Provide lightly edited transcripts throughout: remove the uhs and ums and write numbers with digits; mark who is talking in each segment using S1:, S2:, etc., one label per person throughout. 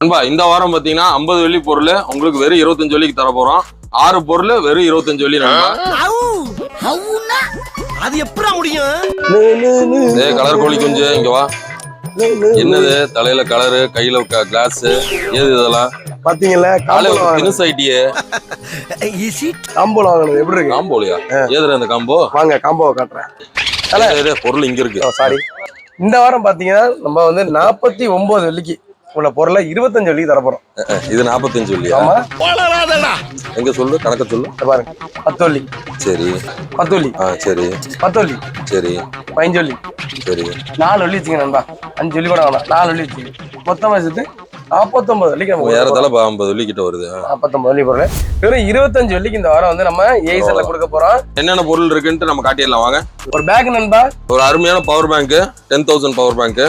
S1: நண்பா இந்த வாரம் பாத்தீங்கன்னா 50 வெள்ளி பொருள் உங்களுக்கு வெறும் 25 வெள்ளிக்கு தர போறோம். 6 பொருள் வெறும் 25 வெள்ளி நண்பா.
S2: அது எப்படா முடியும்?
S1: ஏய் கலர் கோழி குஞ்சு இங்க வா. என்னது தலையில கலரு கையில கிளாஸ் ஏது இதெல்லாம்
S3: பாத்தீங்களா?
S1: தினுஸ் ஐட்டியே
S3: காம்போல வாங்கணும் எப்படி இருக்கு?
S1: காம்போலியா ஏதுல இந்த காம்போ?
S3: வாங்க காம்போவை காட்டுறேன்.
S1: பொருள் இங்க இருக்கு.
S3: சாரி, இந்த வாரம் பாத்தீங்கன்னா நம்ம வந்து 49 வெள்ளிக்கு உள்ள பொருளை 25 வெள்ளிக்கு தரப்போறோம்.
S1: இது 45 வெள்ளியா?
S3: ஆமா.
S1: எங்க சொல்லு கணக்க சொல்லு.
S3: பாருங்க 10 வெள்ளி.
S1: சரி
S3: 10 வெள்ளி.
S1: சரி
S3: 10 வெள்ளி.
S1: சரி
S3: 15 வெள்ளி.
S1: சரி
S3: 4 வெள்ளி வச்சுங்க நண்பா. 5 வெள்ளி கூட வேணாம், 4 வெள்ளி வச்சுங்க. மொத்தமா சேர்த்து 49 வெள்ளிக்கு நம்ம
S1: ஏறத்தால 50 வெள்ளி கிட்ட வருது.
S3: 49 வெள்ளி பொருள் வெறும் 25 வெள்ளிக்கு இந்த வாரம் வந்து நம்ம ஏசர்ல கொடுக்க போறோம்.
S1: என்னென்ன பொருள் இருக்குன்ட்டு நம்ம காட்டிடலாம் வாங்க.
S3: ஒரு பேக் நண்பா,
S1: ஒரு அருமையான power bank 10,000 power bank.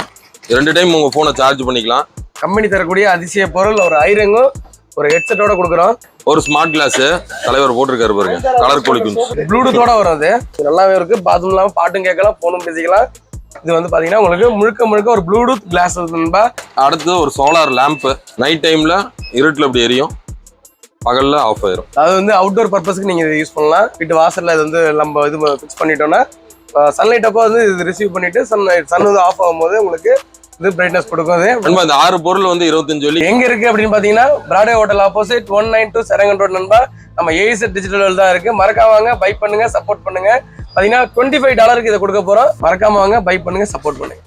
S1: 2 time உங்க போனை சார்ஜ் பண்ணிக்கலாம்.
S3: கம்பெனி தரக்கூடிய அதிசய பொருள் ஒரு ஐரங்கும் ஒரு ஹெட்செட்டோட கொடுக்குறோம்.
S1: ஒரு ஸ்மார்ட் கிளாஸ் தலைவர் போட்டிருக்காரு பாருங்க, கலர் கோழி குஞ்சு
S3: ப்ளூடூத்தோட வரும். அது நல்லாவே இருக்கு. பாத்ரூம் இல்லாம பாட்டும் கேட்கலாம், போனும் பேசிக்கலாம். இது வந்து பாத்தீங்கன்னா உங்களுக்கு முழுக்க ஒரு ப்ளூடூத் கிளாஸ் நண்பா.
S1: அடுத்து ஒரு சோலார் லேம்ப். நைட் டைம்ல இருட்டுல இப்படி எரியும், பகல்ல ஆஃப் ஆயிரும்.
S3: அது வந்து அவுட்டோர் பர்பஸ்க்கு நீங்க யூஸ் பண்ணலாம். வீட்டு வாசல்ல இது வந்து நம்ம இது ஃபிக்ஸ் பண்ணிட்டோம்னா சன்லைட் அப்போ வந்து இது ரிசீவ் பண்ணிட்டு சன் வந்து ஆஃப் ஆகும்போது உங்களுக்கு இது பிரைட்னஸ் கொடுக்கும்.
S1: இந்த 6 பொருள் வந்து 25 வெள்ளி.
S3: எங்க இருக்கு அப்படின்னு பாத்தீங்கன்னா பிராட்வே ஹோட்டல் ஆப்போசிட் 192 செரங்கன் ரோட் நண்பா. நம்ம ஏசர் டிஜிட்டல் தான் இருக்கு. மறக்காம வாங்க, பை பண்ணுங்க, சப்போர்ட் பண்ணுங்க. பாத்தீங்கன்னா $25 இதை கொடுக்க போறோம். மறக்காம வாங்க, பை பண்ணுங்க, சப்போர்ட் பண்ணுங்க.